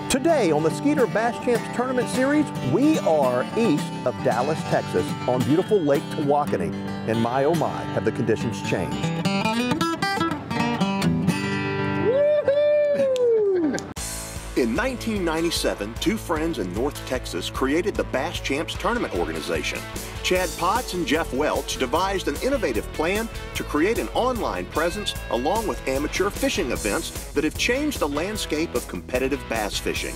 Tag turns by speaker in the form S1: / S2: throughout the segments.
S1: Today on the Skeeter Bass Champs Tournament Series, we are east of Dallas, Texas, on beautiful Lake Tawakoni. And my oh my, have the conditions changed. In 1997, two friends in North Texas created the Bass Champs Tournament Organization. Chad Potts and Jeff Welch devised an innovative plan to create an online presence along with amateur fishing events that have changed the landscape of competitive bass fishing.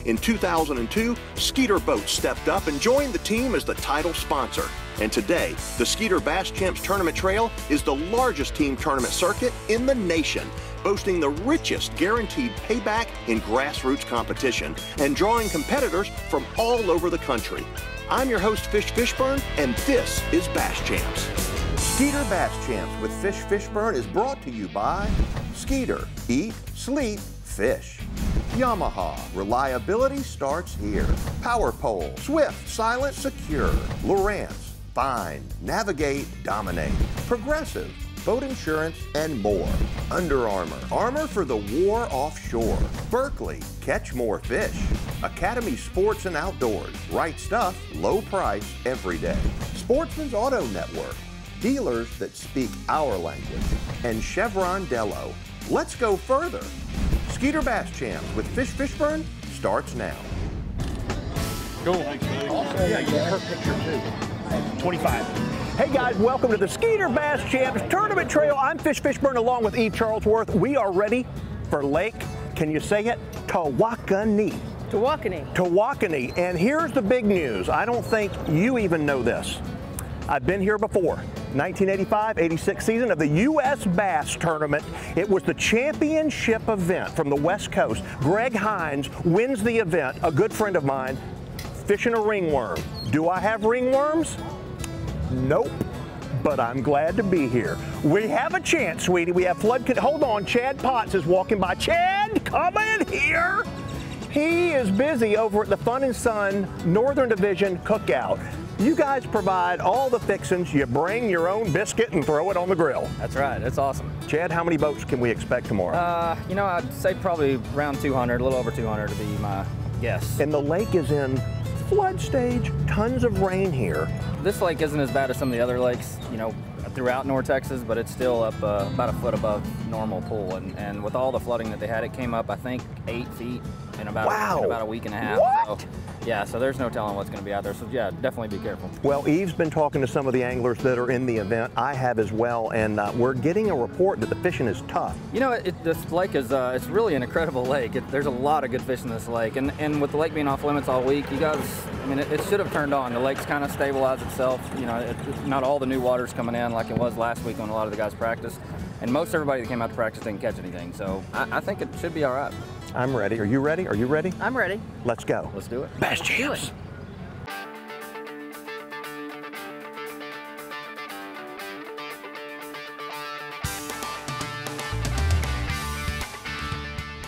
S1: In 2002, Skeeter Boats stepped up and joined the team as the title sponsor. And today, the Skeeter Bass Champs Tournament Trail is the largest team tournament circuit in the nation, boasting the richest guaranteed payback in grassroots competition and drawing competitors from all over the country. I'm your host, Fishburne, and this is Bass Champs. Skeeter Bass Champs with Fishburne is brought to you by Skeeter. Eat, sleep, fish. Yamaha. Reliability starts here. Power Pole. Swift, silent, secure. Lowrance. Find, navigate, dominate. Progressive. Boat insurance, and more. Under Armour, armor for the war offshore. Berkeley, catch more fish. Academy Sports and Outdoors, right stuff, low price, every day. Sportsman's Auto Network, dealers that speak our language. And Chevron Dello. Let's go further. Skeeter Bass Champs with Fishburne starts now.
S2: Cool. Thanks, buddy.
S1: Also, yeah, you get her picture too.
S2: 25.
S1: Hey guys, welcome to the Skeeter Bass Champs Tournament Trail. I'm Fishburne along with Eve Charlesworth. We are ready for Lake, can you say it? Tawakoni.
S3: Tawakoni.
S1: Tawakoni. And here's the big news. I don't think you even know this. I've been here before. 1985-86 season of the U.S. Bass Tournament. It was the championship event from the West Coast. Greg Hines wins the event, a good friend of mine, fishing a ringworm. Do I have ringworms? Nope, but I'm glad to be here. We have a chance, sweetie. We have flood. Hold on, Chad Potts is walking by. Chad, come in here. He is busy over at the Fun and Sun Northern Division Cookout. You guys provide all the fixings. You bring your own biscuit and throw it on the grill.
S4: That's right. It's awesome.
S1: Chad, how many boats can we expect tomorrow?
S4: You know, I'd say probably around 200, a little over 200 to be my guess.
S1: And the lake is in flood stage. Tons of rain here.
S4: This lake isn't as bad as some of the other lakes, you know, throughout North Texas, but it's still up about a foot above normal pool. And with all the flooding that they had, it came up, I think, 8 feet in about a week and a half.
S1: What?
S4: So, yeah, so there's no telling what's going to be out there. So yeah, definitely be careful.
S1: Well, Eve's been talking to some of the anglers that are in the event. I have as well, and we're getting a report that the fishing is tough.
S4: You know, this lake is it's really an incredible lake. There's a lot of good fish in this lake, and with the lake being off limits all week, you guys, I mean, it should have turned on. The lake's kind of stabilized itself. You know, not all the new water's coming in like it was last week when a lot of the guys practiced, and most everybody that came out to practice didn't catch anything. So I think it should be all right.
S1: I'm ready. Are you ready? Are you ready?
S3: I'm ready.
S1: Let's go.
S4: Let's do it.
S1: Bass Champs.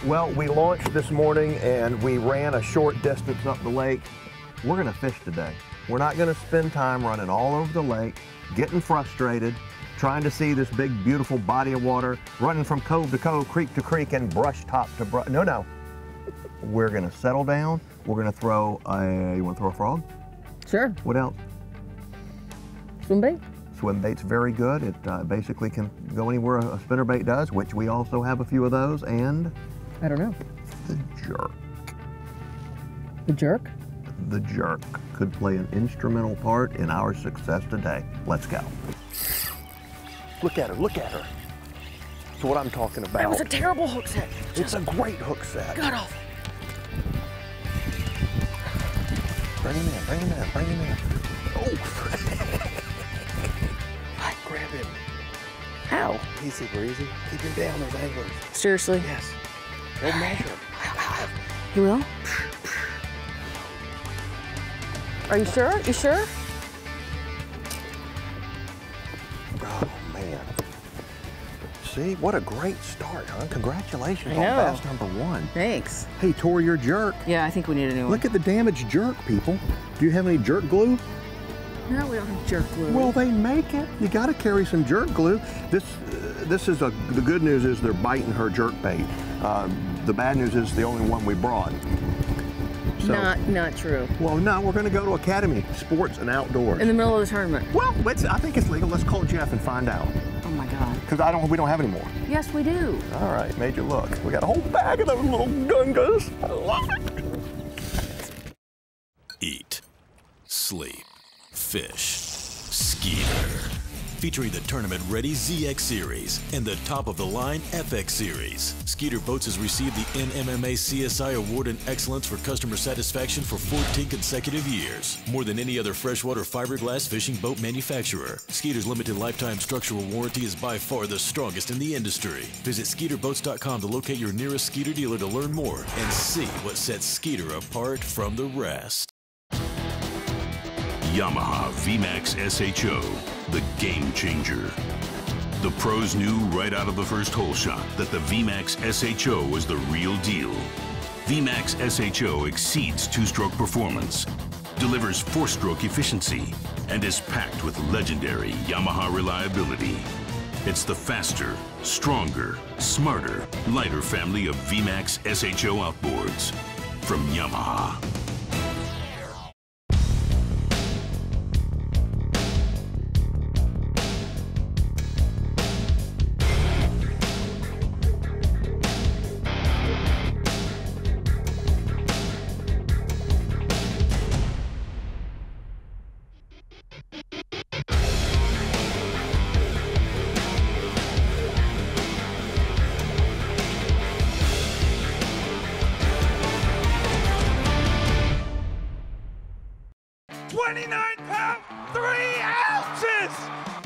S1: Well, we launched this morning and we ran a short distance up the lake. We're gonna fish today. We're not gonna spend time running all over the lake, getting frustrated, trying to see this big, beautiful body of water, running from cove to cove, creek to creek, and brush top to brush. No. We're gonna settle down. We're gonna throw you wanna throw a frog?
S3: Sure.
S1: What else?
S3: Swim bait?
S1: Swim bait's very good. It basically can go anywhere a spinnerbait does, which we also have a few of those, and
S3: I don't know.
S1: the jerk.
S3: The jerk?
S1: The jerk could play an instrumental part in our success today. Let's go. Look at her, look at her. That's what I'm talking about.
S3: That was a terrible hook set.
S1: It's a great hook set.
S3: God awful.
S1: Bring him in, bring him in, bring him in. Oh. Grab him.
S3: How?
S1: Easy breezy. Keep him down, those anglers.
S3: Seriously?
S1: Yes. Go measure.
S3: You will? Are you sure? You sure?
S1: Oh, man. See, what a great start, huh? Congratulations
S3: I know.
S1: on bass number 1.
S3: Thanks.
S1: Hey, tore your jerk.
S3: Yeah, I think we need a new one.
S1: Look at the damaged jerk, people. Do you have any jerk glue?
S3: No, we don't have jerk glue.
S1: Well, they make it. You got to carry some jerk glue. The good news is they're biting her jerk bait. The bad news is the only one we brought. So,
S3: not true.
S1: Well, no, we're going to go to Academy Sports and Outdoors.
S3: In the middle of the tournament.
S1: Well, I think it's legal. Let's call Jeff and find out.
S3: Oh my God.
S1: Because we don't have any more.
S3: Yes, we do.
S1: All right, made you look. We got a whole bag of those little gungas. I love it.
S5: Eat, sleep, fish, Skeeter. Featuring the tournament-ready ZX Series and the top-of-the-line FX Series. Skeeter Boats has received the NMMA CSI Award in Excellence for Customer Satisfaction for 14 consecutive years. More than any other freshwater fiberglass fishing boat manufacturer, Skeeter's limited lifetime structural warranty is by far the strongest in the industry. Visit SkeeterBoats.com to locate your nearest Skeeter dealer to learn more and see what sets Skeeter apart from the rest.
S6: Yamaha VMAX SHO, the game changer. The pros knew right out of the first hole shot that the VMAX SHO was the real deal. VMAX SHO exceeds two-stroke performance, delivers four-stroke efficiency, and is packed with legendary Yamaha reliability. It's the faster, stronger, smarter, lighter family of VMAX SHO outboards from Yamaha.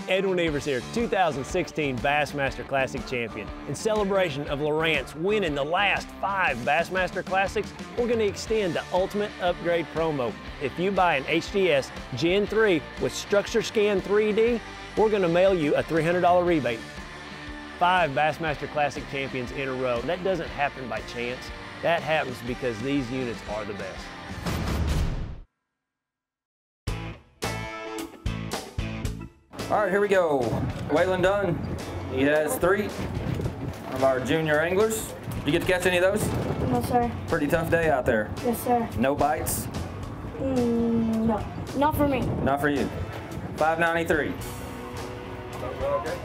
S7: Edwin Evers here, 2016 Bassmaster Classic champion. In celebration of Lowrance winning the last 5 Bassmaster Classics, we're going to extend the Ultimate Upgrade promo. If you buy an HDS Gen 3 with Structure Scan 3D, we're going to mail you a $300 rebate. 5 Bassmaster Classic champions in a row. That doesn't happen by chance. That happens because these units are the best.
S4: All right, here we go. Waylon Dunn, he has 3. One of our junior anglers. You get to catch any of those?
S8: No, sir.
S4: Pretty tough day out there.
S8: Yes, sir.
S4: No bites?
S8: No, not for me.
S4: Not for you. 593. Okay.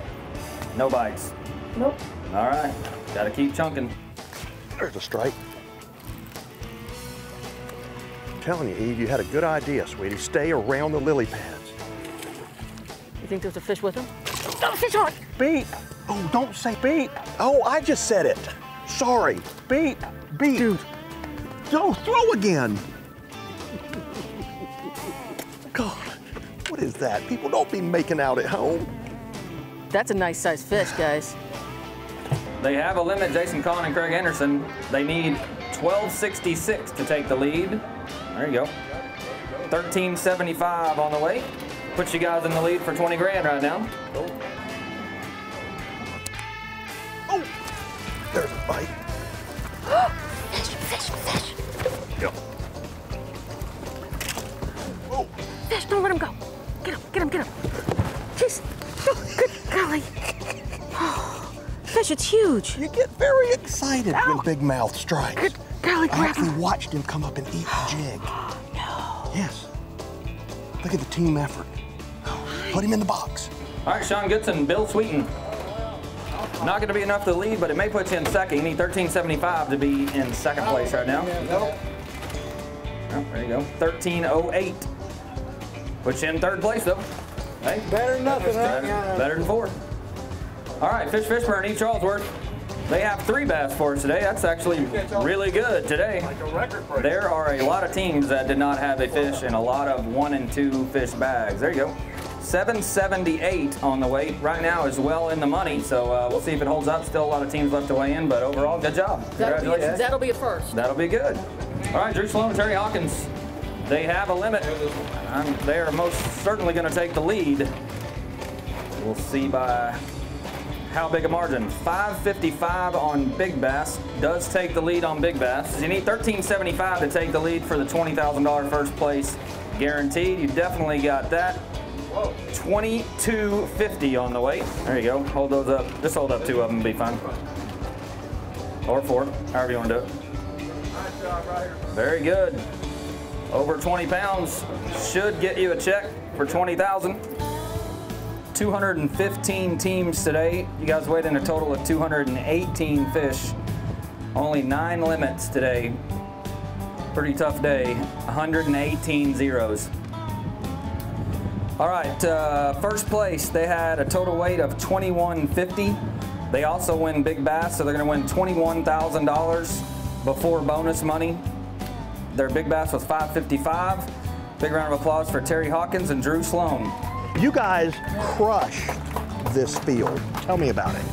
S4: No bites?
S8: Nope.
S4: All right, gotta keep chunking.
S1: There's a strike. I'm telling you, Eve, you had a good idea, sweetie. Stay around the lily pads.
S3: You think there's a fish with him? Oh, fish on!
S1: Beep. Oh, don't say beep. Oh, I just said it. Sorry. Beep. Beep.
S3: Dude.
S1: Don't throw again. God, what is that? People don't be making out at home.
S3: That's a nice sized fish, guys.
S4: They have a limit, Jason Kahn and Craig Anderson. They need 1266 to take the lead. There you go. 1375 on the way. Puts you guys in the lead for 20 grand right now.
S1: Oh, there's a bite.
S3: Fish.
S1: Go. Oh.
S3: Fish, don't let him go. Get him. Jeez. Oh, good golly. Oh, fish, it's huge.
S1: You get very excited when Big Mouth strikes.
S3: Good golly,
S1: I actually watched him come up and eat the jig.
S3: No.
S1: Yes. Look at the team effort. Put him in the box.
S4: All right, Sean Goodson, Bill Sweeten. Not going to be enough to lead, but it may put you in second. You need 1375 to be in second place right now. Oh, there you go. 1308. Puts you in third place, though. Hey,
S2: Better than nothing, huh?
S4: better than 4. All right, Fishburne, E. Charlesworth. They have 3 bass for us today. That's actually really good today.
S2: Like a record break.
S4: There are a lot of teams that did not have a fish and a lot of 1 and 2 fish bags. There you go. 778 on the weight. Right now is well in the money, so we'll see if it holds up. Still a lot of teams left to weigh in, but overall, good job. Congratulations.
S3: That'll be a first.
S4: That'll be good. All right, Drew Sloan and Terry Hawkins. They have a limit. They are most certainly going to take the lead. We'll see by how big a margin. 555 on Big Bass does take the lead on Big Bass. You need 1375 to take the lead for the $20,000 first place Guaranteed, you definitely got that. $22.50 on the weight. There you go. Hold those up. Just hold up 2 of them, be fine. Or 4, however you want to do it. Very good. Over 20 pounds should get you a check for $20,000. 215 teams today. You guys weighed in a total of 218 fish. Only 9 limits today. Pretty tough day. 118 zeros. All right, first place, they had a total weight of 2150. They also win big bass, so they're gonna win $21,000 before bonus money. Their big bass was 555. Big round of applause for Terry Hawkins and Drew Sloan.
S1: You guys crushed this field. Tell me about it.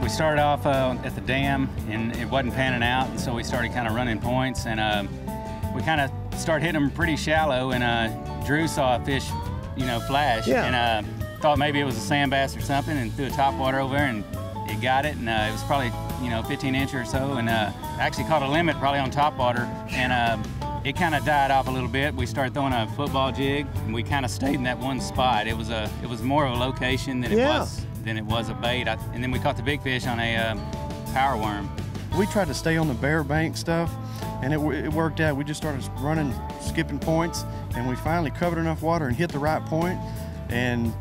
S9: We started off at the dam, and it wasn't panning out, and so we started kind of running points, and we kind of started hitting them pretty shallow, and Drew saw a fish, you know, flash, and thought maybe it was a sand bass or something, and threw a topwater over there, and it got it, and it was probably, you know, 15 inch or so, and actually caught a limit probably on topwater, and it kind of died off a little bit. We started throwing a football jig, and we kind of stayed in that one spot. It was more of a location than it was a bait. And then we caught the big fish on a power worm.
S2: We tried to stay on the bare bank stuff, and it worked out. We just started running, skipping points, and we finally covered enough water and hit the right point. And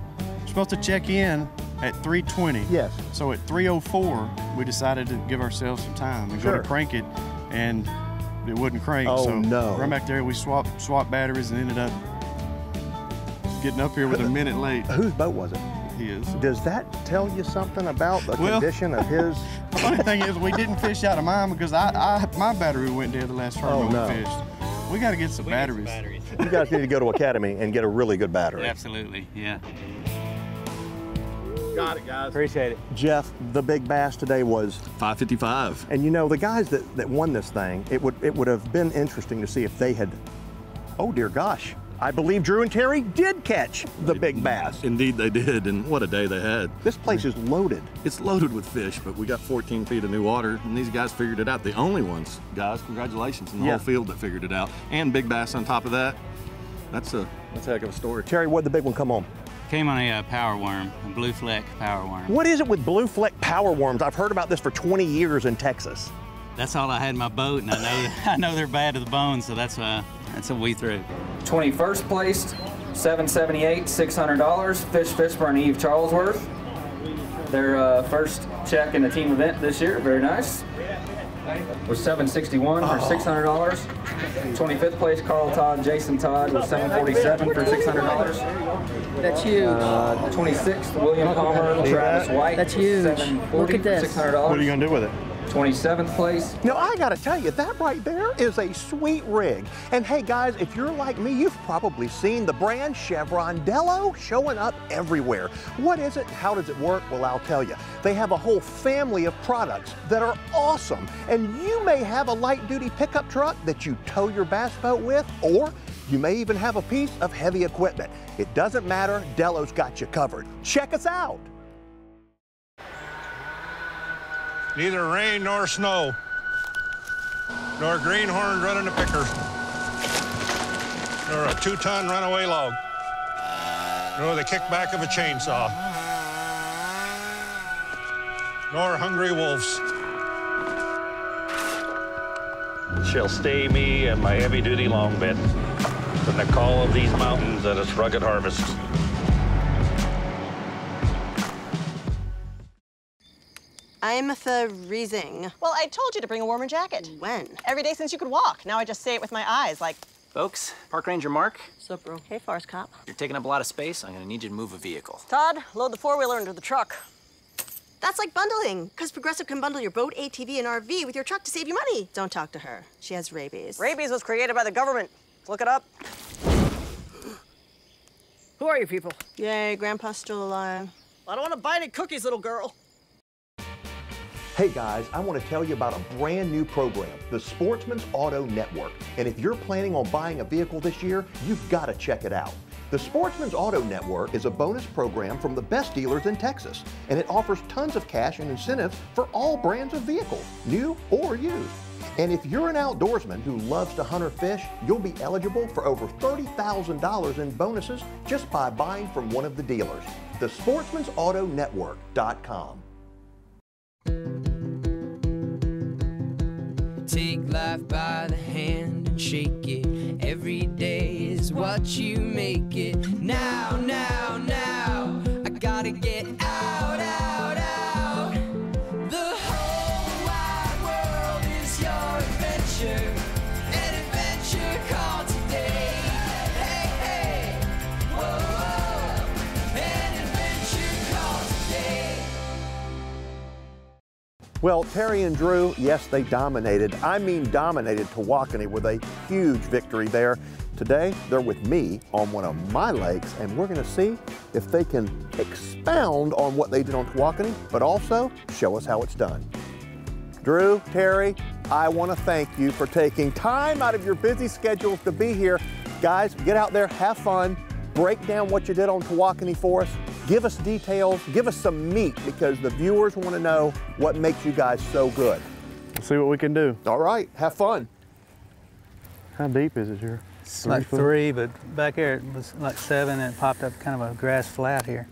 S2: we're supposed to check in at 3:20.
S1: Yes.
S2: So at 3:04, we decided to give ourselves some time and go to crank it, and it wouldn't crank.
S1: Oh,
S2: so
S1: no.
S2: Right back there, we swapped batteries and ended up getting up here with a minute late.
S1: Whose boat was it?
S2: His.
S1: Does that tell you something about the condition of his?
S2: The funny thing is, we didn't fish out of mine because my battery went dead the last tournament we fished. We got to get some batteries.
S1: You guys need to go to Academy and get a really good battery.
S9: Absolutely, yeah.
S7: Got it, guys. Appreciate it.
S1: Jeff, the big bass today was
S10: 555.
S1: And you know, the guys that won this thing, it would have been interesting to see if they had, oh dear gosh, I believe Drew and Terry did catch the big bass.
S10: Indeed they did, and what a day they had.
S1: This place is loaded.
S10: It's loaded with fish, but we got 14 feet of new water, and these guys figured it out. The only ones, guys, congratulations, in the whole field that figured it out. And big bass on top of that. That's a heck of a story.
S1: Terry, what'd the big one come on?
S9: Came on a power worm, a blue fleck power worm.
S1: What is it with blue fleck power worms? I've heard about this for 20 years in Texas.
S9: That's all I had in my boat, and I know they're bad to the bone, so that's what we threw.
S4: 21st placed, $778, $600. Fishburne Eve Charlesworth. Their first check in the team event this year. Very nice. Was $761 for $600. 25th place, Carl Todd, Jason Todd was $747 for $600.
S3: That's huge.
S4: 26th, William Palmer, Travis White.
S3: That's huge. Look at this.
S4: $600.
S1: What are you gonna do with it?
S4: 27th place.
S1: Now, I gotta tell you, that right there is a sweet rig. And hey guys, if you're like me, you've probably seen the brand Chevron Dello showing up everywhere. What is it? How does it work? Well, I'll tell you. They have a whole family of products that are awesome. And you may have a light-duty pickup truck that you tow your bass boat with, or you may even have a piece of heavy equipment. It doesn't matter, Dello's got you covered. Check us out.
S11: Neither rain nor snow, nor greenhorns running a picker, nor a 2-ton runaway log, nor the kickback of a chainsaw, nor hungry wolves
S12: shall stay me and my heavy-duty long bed from the call of these mountains at its rugged harvest.
S13: I'm freezing.
S14: Well, I told you to bring a warmer jacket.
S13: When?
S14: Every day since you could walk. Now I just say it with my eyes, like...
S15: Folks, Park Ranger Mark.
S13: What's up, bro? Hey, Forest Cop.
S15: You're taking up a lot of space. I'm gonna need you to move a vehicle.
S14: Todd, load the four-wheeler into the truck.
S13: That's like bundling, because Progressive can bundle your boat, ATV, and RV with your truck to save you money. Don't talk to her. She has rabies.
S14: Rabies was created by the government. Look it up.
S3: Who are you people?
S13: Yay, Grandpa's still alive.
S14: I don't want to buy any cookies, little girl.
S1: Hey guys, I want to tell you about a brand new program, the Sportsman's Auto Network. And if you're planning on buying a vehicle this year, you've got to check it out. The Sportsman's Auto Network is a bonus program from the best dealers in Texas, and it offers tons of cash and incentives for all brands of vehicles, new or used. And if you're an outdoorsman who loves to hunt or fish, you'll be eligible for over $30,000 in bonuses just by buying from one of the dealers. The Sportsman'sAutoNetwork.com.
S16: Take life by the hand and shake it. Every day is what you make it. Now, now, now, I gotta get out, out, out. The whole wide world is your adventure. An adventure called today. Hey, hey, whoa, whoa. An adventure called today.
S1: Well, Terry and Drew, yes, they dominated. I mean dominated Tawakoni with a huge victory there. Today, they're with me on one of my lakes, and we're gonna see if they can expound on what they did on Tawakoni, but also show us how it's done. Drew, Terry, I wanna thank you for taking time out of your busy schedules to be here. Guys, get out there, have fun, break down what you did on Tawakoni for us. Give us details, give us some meat, because the viewers want to know what makes you guys so good.
S2: We'll see what we can do.
S1: All right, have fun.
S2: How deep is it here?
S17: It's like 3, but back there it was like 7, and it popped up kind of a grass flat here.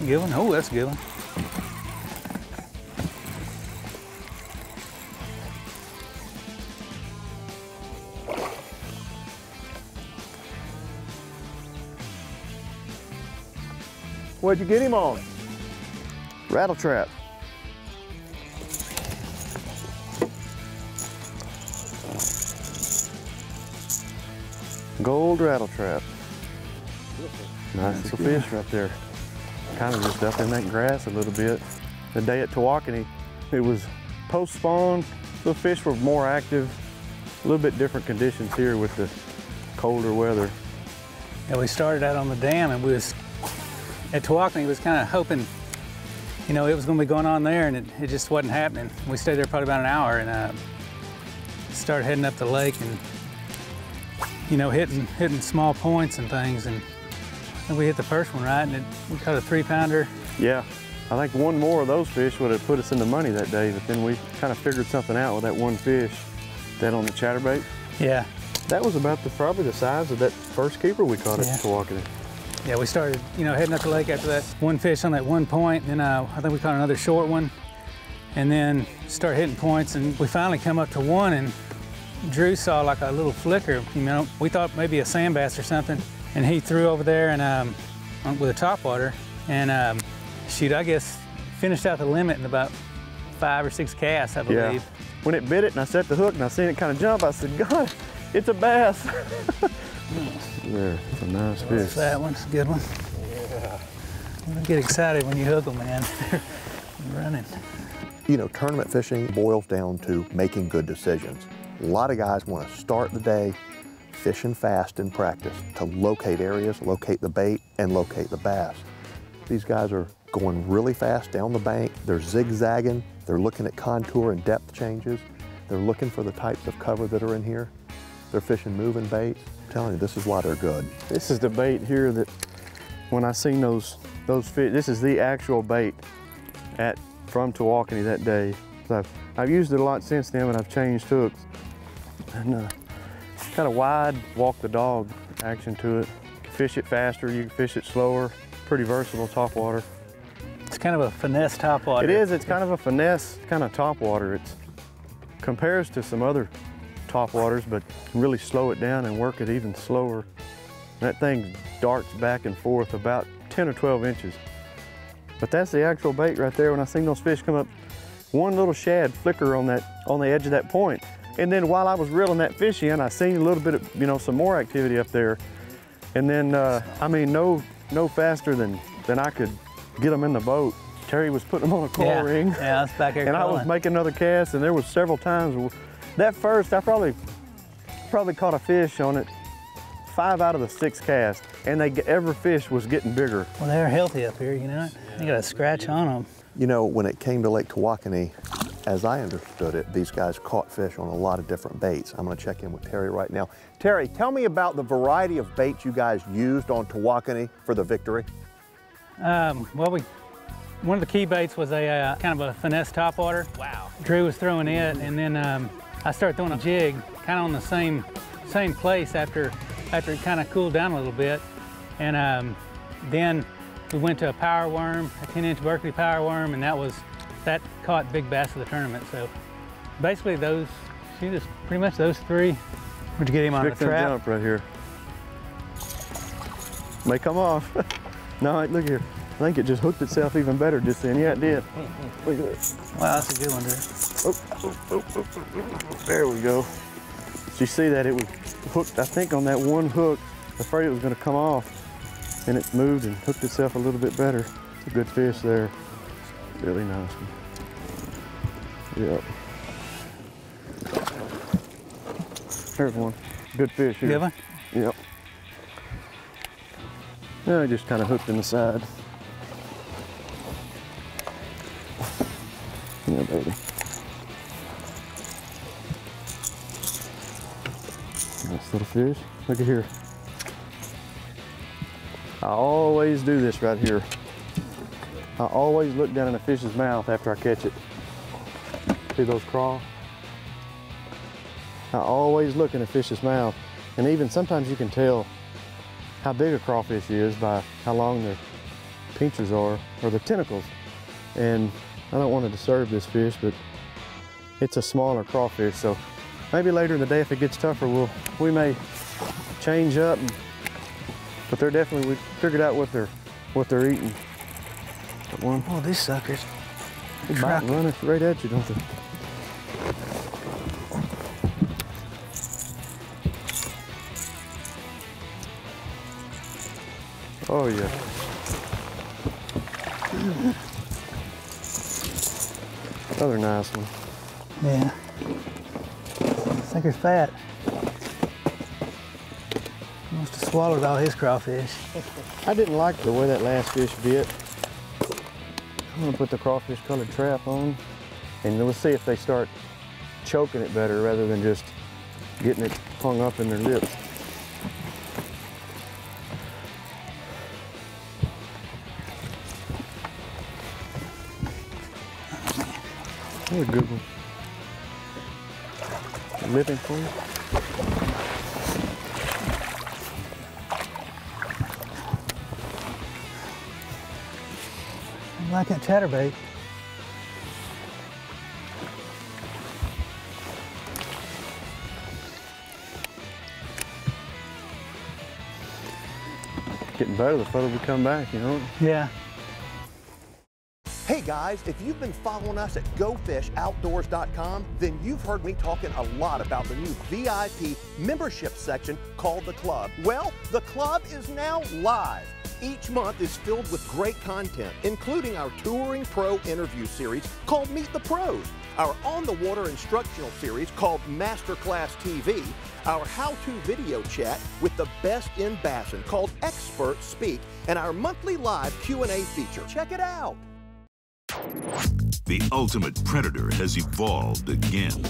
S17: Good one. Oh, that's a good one.
S1: What'd you get him on?
S2: Rattle trap. Gold rattle trap. Nice little fish right there. Kind of just up in that grass a little bit. The day at Tawakoni, it was post-spawn. The fish were more active. A little bit different conditions here with the colder weather.
S17: Yeah, we started out on the dam, and we was at Tawakoni, was kind of hoping, you know, it was going to be going on there, and it just wasn't happening. We stayed there probably about an hour, and started heading up the lake, and you know, hitting small points and things, and then we hit the first one right, and we caught a 3-pounder.
S2: Yeah, I think one more of those fish would have put us in the money that day, but then we kind of figured something out with that one fish. That on the chatterbait.
S17: Yeah.
S2: That was about probably the size of that first keeper we caught at Tawakoni.
S17: Yeah, we started, you know, heading up the lake after that one fish on that one point, and then I think we caught another short one, and then started hitting points, and we finally come up to one, and Drew saw like a little flicker, you know, we thought maybe a sand bass or something, and he threw over there and with a topwater, and shoot, I guess finished out the limit in about 5 or 6 casts, I believe.
S2: Yeah. When it bit it and I set the hook and I seen it kind of jump, I said, God, it's a bass. There, it's a nice fish.
S17: That's that one's a good one. Yeah. You don't get excited when you hook them, man. They're running.
S1: You know, tournament fishing boils down to making good decisions. A lot of guys want to start the day fishing fast in practice to locate areas, locate the bait, and locate the bass. These guys are going really fast down the bank. They're zigzagging. They're looking at contour and depth changes. They're looking for the types of cover that are in here. They're fishing moving baits. I'm telling you, this is why they're good.
S2: This is the bait here that when I seen those fish, this is the actual bait from Tawakoni that day. So I've used it a lot since then, but I've changed hooks. And kind of wide, walk the dog action to it. Fish it faster, you can fish it slower. Pretty versatile topwater.
S17: It's kind of a finesse topwater.
S2: It is, it's kind of a finesse kind of topwater. It compares to some other topwaters, but really slow it down and work it even slower. That thing darts back and forth about 10 or 12 inches. But that's the actual bait right there. When I seen those fish come up, one little shad flicker on the edge of that point. And then while I was reeling that fish in, I seen a little bit of, you know, some more activity up there. And then, I mean, no faster than I could get them in the boat. Terry was putting them on a coil ring.
S17: Yeah, that's back there.
S2: And I was making another cast, and there was several times. That first, I probably caught a fish on it 5 out of the 6 casts, and every fish was getting bigger.
S17: Well, they're healthy up here, you know. They got a scratch on them.
S1: You know, when it came to Lake Tawakoni, as I understood it, these guys caught fish on a lot of different baits. I'm gonna check in with Terry right now. Terry, tell me about the variety of baits you guys used on Tawakoni for the victory.
S17: Well, one of the key baits was a kind of a finesse topwater. Wow. Drew was throwing it, and then I started throwing a jig kind of on the same place after it kind of cooled down a little bit. And then we went to a power worm, a 10-inch Berkeley power worm, and that caught big bass of the tournament. So basically pretty much those three. Where'd you get him on the trap?
S2: Jump right here. May come off. No, look here. I think it just hooked itself even better just then. Yeah, it did. Look at this.
S17: Wow, that's a good one, Drew.
S2: There we go. Did you see that? It was hooked, I think, on that one hook. Afraid it was going to come off. And it moved and hooked itself a little bit better. It's a good fish there. Really nice one. Yep. There's one. Good fish here.
S17: Good one?
S2: Yep. No, it just kind of hooked in the side. Yeah, baby. Nice little fish. Look at here. I always do this right here. I always look down in a fish's mouth after I catch it. See those crawl? I always look in a fish's mouth. And even sometimes you can tell how big a crawfish is by how long their pinchers are, or the tentacles. And I don't want to disturb this fish, but it's a smaller crawfish, so maybe later in the day if it gets tougher, we may change up. But they're definitely, we figured out what they're eating. One.
S17: Oh, these suckers.
S2: They bite and run right at you, don't they? Oh yeah. Another nice one.
S17: Yeah. Sucker's fat. Must have swallowed all his crawfish.
S2: I didn't like the way that last fish bit. I'm gonna put the crawfish colored trap on, and we'll see if they start choking it better rather than just getting it hung up in their lips. That's a good one. Living for you.
S17: I like that chatterbait.
S2: Getting better the further we come back, you know?
S17: Yeah.
S1: Hey guys, if you've been following us at GoFishOutdoors.com, then you've heard me talking a lot about the new VIP membership section called The Club. Well, The Club is now live. Each month is filled with great content, including our touring pro interview series called Meet the Pros, our on-the-water instructional series called Masterclass TV, our how-to video chat with the best in Bassin called Expert Speak, and our monthly live Q&A feature. Check it out.
S6: The ultimate predator has evolved again.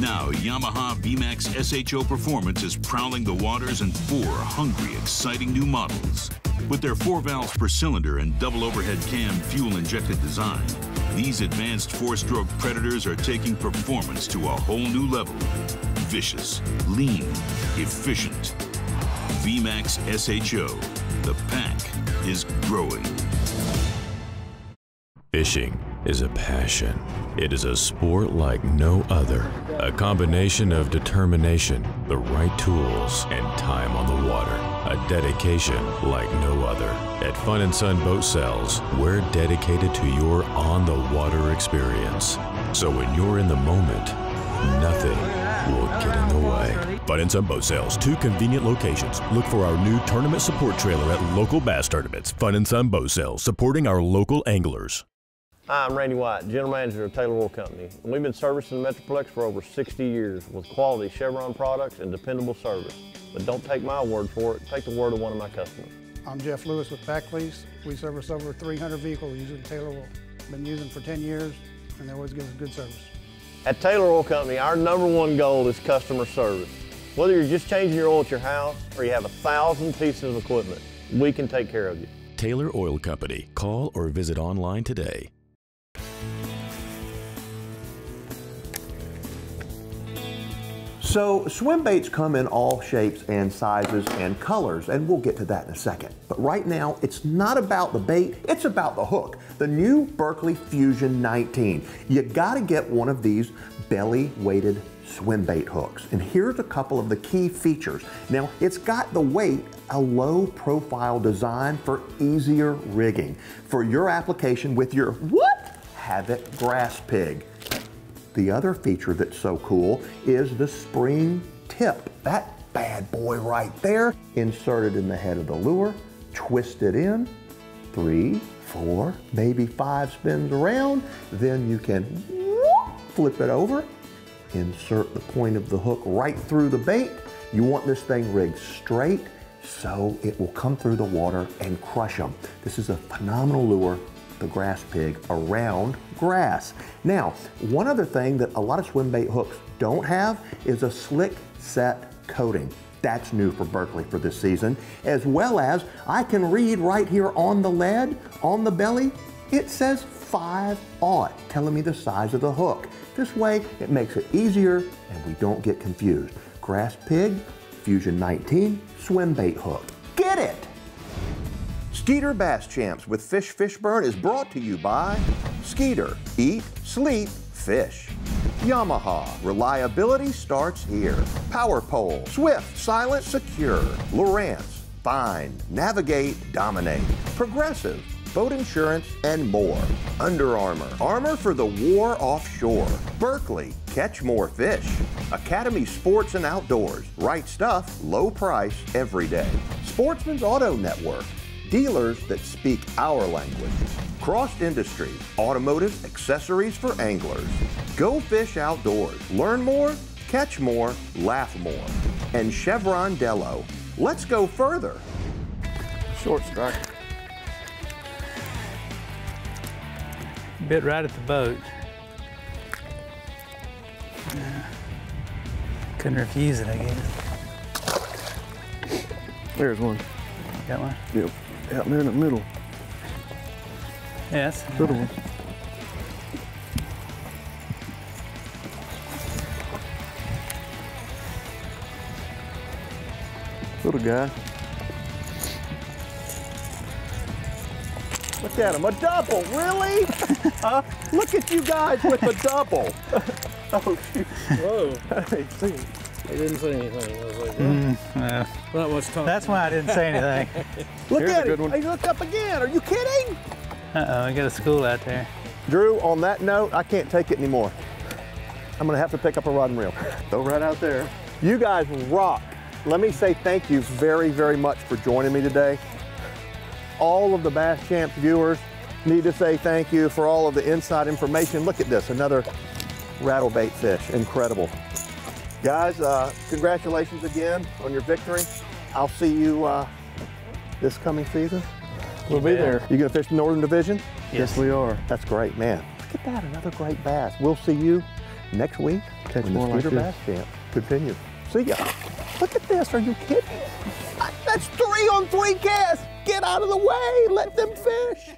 S6: Now, Yamaha VMAX SHO Performance is prowling the waters in 4 hungry, exciting new models. With their 4 valves per cylinder and double overhead cam fuel-injected design, these advanced 4-stroke predators are taking performance to a whole new level. Vicious, lean, efficient. VMAX SHO. The pack is growing.
S5: Fishing is a passion. It is a sport like no other. A combination of determination, the right tools, and time on the water. A dedication like no other. At Fun & Son Boat Sales, we're dedicated to your on-the-water experience. So when you're in the moment, nothing will get in the way. Fun & Son Boat Sales, 2 convenient locations. Look for our new tournament support trailer at local bass tournaments. Fun & Son Boat Sales, supporting our local anglers.
S18: Hi, I'm Randy White, General Manager of Taylor Oil Company. We've been servicing the Metroplex for over 60 years with quality Chevron products and dependable service. But don't take my word for it, take the word of one of my customers.
S19: I'm Jeff Lewis with Back Lease. We service over 300 vehicles using Taylor Oil. Been using for 10 years, and they always give us good service.
S18: At Taylor Oil Company, our #1 goal is customer service. Whether you're just changing your oil at your house or you have 1,000 pieces of equipment, we can take care of you.
S5: Taylor Oil Company. Call or visit online today.
S1: So swim baits come in all shapes and sizes and colors, and we'll get to that in a second. But right now, it's not about the bait, it's about the hook. The new Berkley Fusion 19. You gotta get one of these belly-weighted swim bait hooks. And here's a couple of the key features. Now, it's got the weight, a low profile design for easier rigging. For your application with your Havoc grass pig. The other feature that's so cool is the spring tip. That bad boy right there, inserted in the head of the lure, twist it in, 3, 4, maybe 5 spins around, then you can flip it over, insert the point of the hook right through the bait. You want this thing rigged straight so it will come through the water and crush them. This is a phenomenal lure, the grass pig, around grass. Now, one other thing that a lot of swim bait hooks don't have is a slick set coating. That's new for Berkley for this season, as well as I can read right here on the lead, on the belly, it says 5/0, telling me the size of the hook. This way, it makes it easier and we don't get confused. Grass pig, Fusion 19, swim bait hook. Get it! Skeeter Bass Champs with Fishburne is brought to you by Skeeter. Eat, sleep, fish. Yamaha. Reliability starts here. Power Pole. Swift, silent, secure. Lowrance. Find, navigate, dominate. Progressive. Boat insurance and more. Under Armour. Armor for the war offshore. Berkley. Catch more fish. Academy Sports and Outdoors. Right stuff, low price, every day. Sportsman's Auto Network. Dealers that speak our language. Crossed Industries, automotive accessories for anglers. Go Fish Outdoors. Learn more, catch more, laugh more. And Chevron Dello. Let's go further.
S2: Short strike.
S17: Bit right at the boat. Couldn't refuse it, I guess.
S2: There's one.
S17: Got one?
S2: Yep. Out there in the middle.
S17: Yes.
S2: Little one. Little guy.
S1: Look at him, a double, really? Look at you guys with a double.
S2: Oh, shoot. Whoa. I didn't say anything. I was like, well, not much talk.
S17: That's why I didn't say anything.
S1: Look at him. He looked up again. Are you kidding?
S17: Uh-oh, I got a school out there.
S1: Drew, on that note, I can't take it anymore. I'm gonna have to pick up a rod and reel.
S2: Go right out there.
S1: You guys rock. Let me say thank you very, very much for joining me today. All of the Bass Champs viewers need to say thank you for all of the inside information. Look at this, another rattlebait fish, incredible. Guys, congratulations again on your victory. I'll see you this coming season.
S2: We'll be there.
S1: You gonna fish the Northern Division?
S2: Yes, we are.
S1: That's great, man. Look at that, another great bass. We'll see you next week.
S2: Catch
S1: when
S2: more
S1: the
S2: like
S1: Skeeter
S2: this.
S1: Bass Champ continue. See ya. Look at this, are you kidding? That's 3 on 3 casts. Get out of the way, let them fish.